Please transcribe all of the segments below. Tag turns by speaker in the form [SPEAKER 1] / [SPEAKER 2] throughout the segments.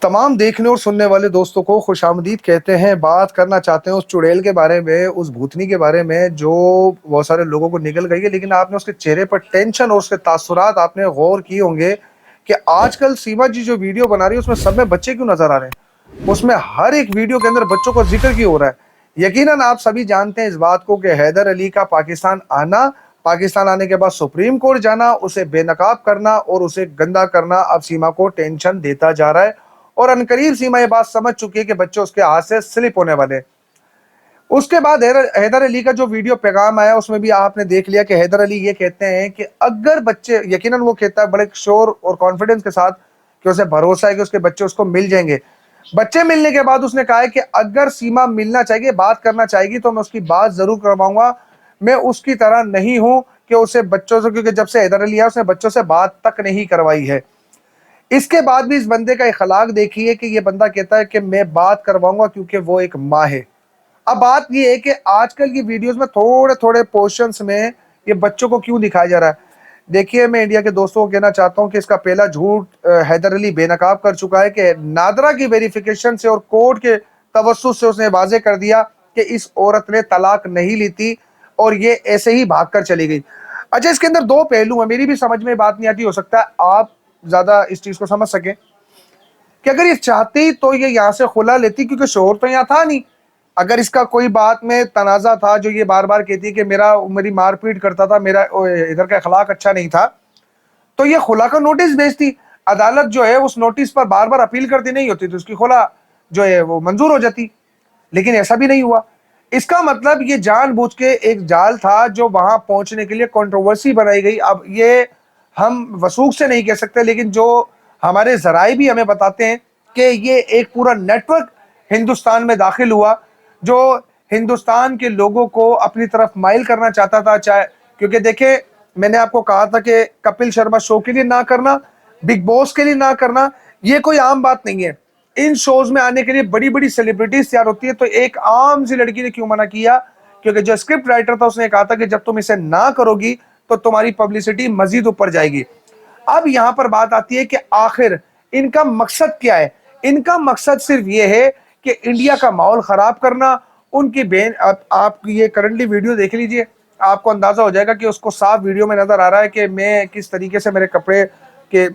[SPEAKER 1] तमाम देखने और सुनने वाले दोस्तों को खुशामदीद कहते हैं। बात करना चाहते हैं उस चुड़ैल के बारे में, उस भूतनी के बारे में जो बहुत सारे लोगों को निकल गई है, लेकिन आपने उसके चेहरे पर टेंशन और उसके तासुरात आपने गौर किए होंगे कि आजकल सीमा जी जो वीडियो बना रही है उसमें सब में बच्चे क्यों नजर आ रहे हैं। उसमें हर एक वीडियो के अंदर बच्चों का जिक्र क्यों हो रहा है। यकीनन आप सभी जानते हैं इस बात को कि हैदर अली का पाकिस्तान आने के बाद सुप्रीम कोर्ट जाना, उसे बेनकाब करना और उसे गंदा करना अब सीमा को टेंशन देता जा रहा है। और अनकरीब सीमा ये बात समझ चुकी है कि बच्चे उसके हाथ से स्लिप होने वाले। उसके बाद हैदर अली का जो वीडियो पैगाम आया उसमें भी आपने देख लिया कि हैदर अली ये कहते हैं कि अगर बच्चे, यकीनन वो कहता है बड़े शोर और कॉन्फिडेंस के साथ कि उसे भरोसा है कि उसके बच्चे उसको मिल जाएंगे। बच्चे मिलने के बाद उसने कहा है कि अगर सीमा मिलना चाहिए, बात करना चाहेगी तो मैं उसकी बात जरूर करवाऊंगा। मैं उसकी तरह नहीं हूं कि उसे बच्चों से, क्योंकि जब से हैदर अली है उसने बच्चों से बात तक नहीं करवाई है। इसके बाद भी इस बंदे का इखलाक देखिए कि ये बंदा कहता है कि मैं बात करवाऊंगा क्योंकि वो एक माँ है। अब बात ये है कि आजकल की वीडियोस में थोड़े थोड़े पोर्शंस में ये बच्चों को क्यों दिखाया जा रहा है। देखिए, मैं इंडिया के दोस्तों को कहना चाहता हूं कि इसका पहला झूठ हैदर अली बेनकाब कर चुका है कि नादरा की वेरिफिकेशन से और कोर्ट के तवस्सुस से उसने वाजे कर दिया कि इस औरत ने तलाक नहीं ली थी और ये ऐसे ही भाग कर चली गई। अच्छा, इसके अंदर दो पहलू हैं, मेरी भी समझ में बात नहीं आती, हो सकता है आप ज्यादा इस चीज को समझ सके कि अगर ये चाहती तो ये यहाँ से खुला लेती, क्योंकि शोर तो यहाँ था नहीं। अगर इसका कोई बात में तनाजा था, जो ये बार बार कहती है कि मेरी मारपीट करता था, मेरा इधर का अखलाक अच्छा नहीं था, तो ये खुला का नोटिस भेजती। अदालत जो है उस नोटिस पर बार बार अपील करती नहीं होती तो उसकी खुला जो है वो मंजूर हो जाती। लेकिन ऐसा भी नहीं हुआ। इसका मतलब ये जानबूझ के एक जाल था जो वहां पहुंचने के लिए कंट्रोवर्सी बनाई गई। अब ये हम वसूख से नहीं कह सकते, लेकिन जो हमारे जराए भी हमें बताते हैं कि ये एक पूरा नेटवर्क हिंदुस्तान में दाखिल हुआ जो हिंदुस्तान के लोगों को अपनी तरफ माइल करना चाहता था। चाहे, क्योंकि देखे, मैंने आपको कहा था कि कपिल शर्मा शो के लिए ना करना, बिग बॉस के लिए ना करना, ये कोई आम बात नहीं है। इन शोज में आने के लिए बड़ी बड़ी सेलिब्रिटीज तैयार होती है, तो एक आम सी लड़की ने क्यों मना किया? क्योंकि जो स्क्रिप्ट राइटर था उसने कहा था कि जब तुम इसे ना करोगी तो तुम्हारी पब्लिसिटी मजीद ऊपर जाएगी। अब यहां पर बात आती है कि आखिर इनका मकसद क्या है। इनका मकसद सिर्फ ये है कि इंडिया का माहौल खराब करना। उनकी बहन, आप ये करंटली वीडियो देख लीजिए, आपको अंदाजा हो जाएगा कि उसको साफ वीडियो में नजर आ रहा है कि मैं किस तरीके से मेरे कपड़े के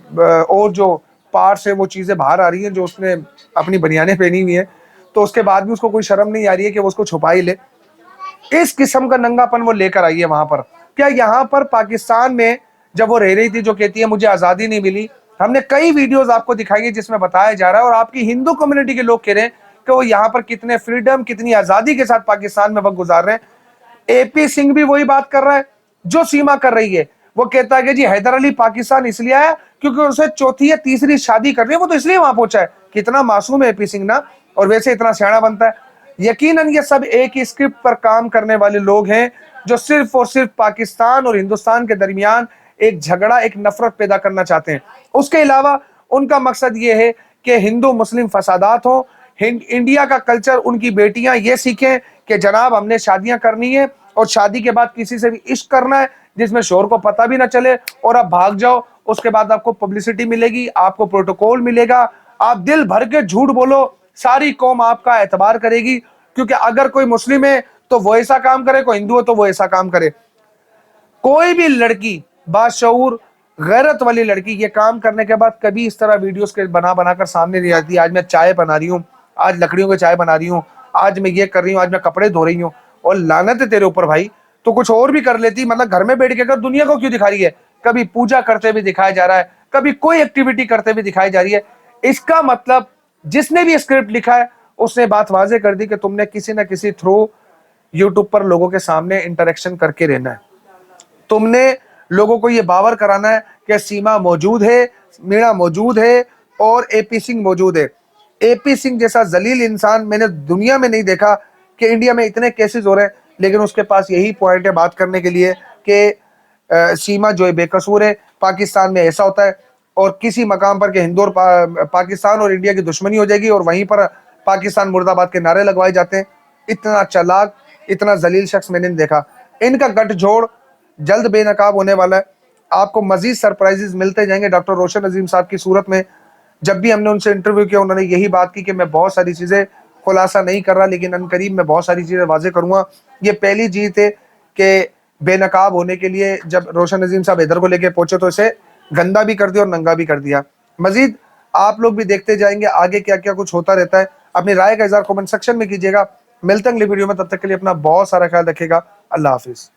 [SPEAKER 1] और जो पार से वो चीजें बाहर आ रही हैं जो उसने अपनी बनियानें पहनी हुई है, तो उसके बाद भी उसको कोई शर्म नहीं आ रही है कि वो उसको छुपा ही ले। इस किस्म का नंगापन वो लेकर आई है वहां पर। क्या यहाँ पर पाकिस्तान में जब वो रह रही थी, जो कहती है मुझे आजादी नहीं मिली, हमने कई वीडियोस आपको दिखाई है जिसमें बताया जा रहा है और आपकी हिंदू कम्युनिटी के लोग कह रहे हैं कि वो यहाँ पर कितने फ्रीडम, कितनी आजादी के साथ पाकिस्तान में वक्त गुजार रहे हैं। एपी सिंह भी वही बात कर रहा है जो सीमा कर रही है। वो कहता है कि जी हैदर अली पाकिस्तान इसलिए आया क्योंकि उसे चौथी या तीसरी शादी करनी है, वो तो इसलिए वहां पहुंचा है। कितना मासूम है एपी सिंह ना, और वैसे इतना सियाना बनता है। यकीनन ये सब एक ही स्क्रिप्ट पर काम करने वाले लोग हैं जो सिर्फ और सिर्फ पाकिस्तान और हिंदुस्तान के दरमियान एक झगड़ा, एक नफरत पैदा करना चाहते हैं। उसके अलावा उनका मकसद ये है कि हिंदू मुस्लिम फसादात हो, इंडिया का कल्चर उनकी बेटियां ये सीखें कि जनाब हमने शादियां करनी है और शादी के बाद किसी से भी इश्क करना है जिसमें शोर को पता भी ना चले, और आप भाग जाओ। उसके बाद आपको पब्लिसिटी मिलेगी, आपको प्रोटोकॉल मिलेगा, आप दिल भर के झूठ बोलो, सारी कौम आपका एतबार करेगी। क्योंकि अगर कोई मुस्लिम है तो वो ऐसा काम करे, कोई हिंदू है तो वो ऐसा काम करे। कोई भी लड़की, बाशऊर गैरत वाली लड़की, ये काम करने के बाद कभी इस तरह वीडियोस के बना बनाकर सामने नहीं आती। आज मैं चाय बना रही हूँ, आज लकड़ियों की चाय बना रही हूँ, आज मैं ये कर रही हूँ, आज मैं कपड़े धो रही हूँ। और लानत है तेरे ऊपर भाई, तो कुछ और भी कर लेती। मतलब घर में बैठ के कर, दुनिया को क्यों दिखा रही है? कभी पूजा करते हुए दिखाया जा रहा है, कभी कोई एक्टिविटी करते हुए दिखाई जा रही है। इसका मतलब जिसने भी स्क्रिप्ट लिखा है उसने बात वाजे कर दी कि तुमने किसी ना किसी थ्रू यूट्यूब पर लोगों के सामने इंटरेक्शन करके रहना है। तुमने लोगों को ये बावर कराना है कि सीमा मौजूद है, मीणा मौजूद है और एपी सिंह मौजूद है। एपी सिंह जैसा जलील इंसान मैंने दुनिया में नहीं देखा कि इंडिया में इतने केसेस हो रहे हैं, लेकिन उसके पास यही पॉइंट है बात करने के लिए कि सीमा जो है बेकसूर है, पाकिस्तान में ऐसा होता है और किसी मकाम पर के हिंदू और पाकिस्तान और इंडिया की दुश्मनी हो जाएगी और वहीं पर पाकिस्तान मुर्दाबाद के नारे लगवाए जाते हैं। इतना चालाक, इतना जलील शख्स मैंने नहीं देखा। इनका गठजोड़ जल्द बेनकाब होने वाला है। आपको मजीद सरप्राइजेस मिलते जाएंगे डॉक्टर रोशन अजीम साहब की सूरत में। जब भी हमने उनसे इंटरव्यू किया उन्होंने यही बात की कि मैं बहुत सारी चीज़ें खुलासा नहीं कर रहा, लेकिन अनकरीब मैं बहुत सारी चीज़ें वाज़ेह करूँगा। ये पहली जीत है कि बेनकाब होने के लिए जब रोशन नज़ीम साहब हैदर को लेके पहुँचे तो इसे गंदा भी कर दिया और नंगा भी कर दिया। मज़ीद आप लोग भी देखते जाएँगे आगे क्या-क्या कुछ होता रहता है। अपनी राय का इज़हार कमेंट सेक्शन में कीजिएगा। मिलते हैं अगली वीडियो में, तब तक के लिए अपना बहुत सारा ख्याल रखिएगा। अल्लाह हाफ़िज़।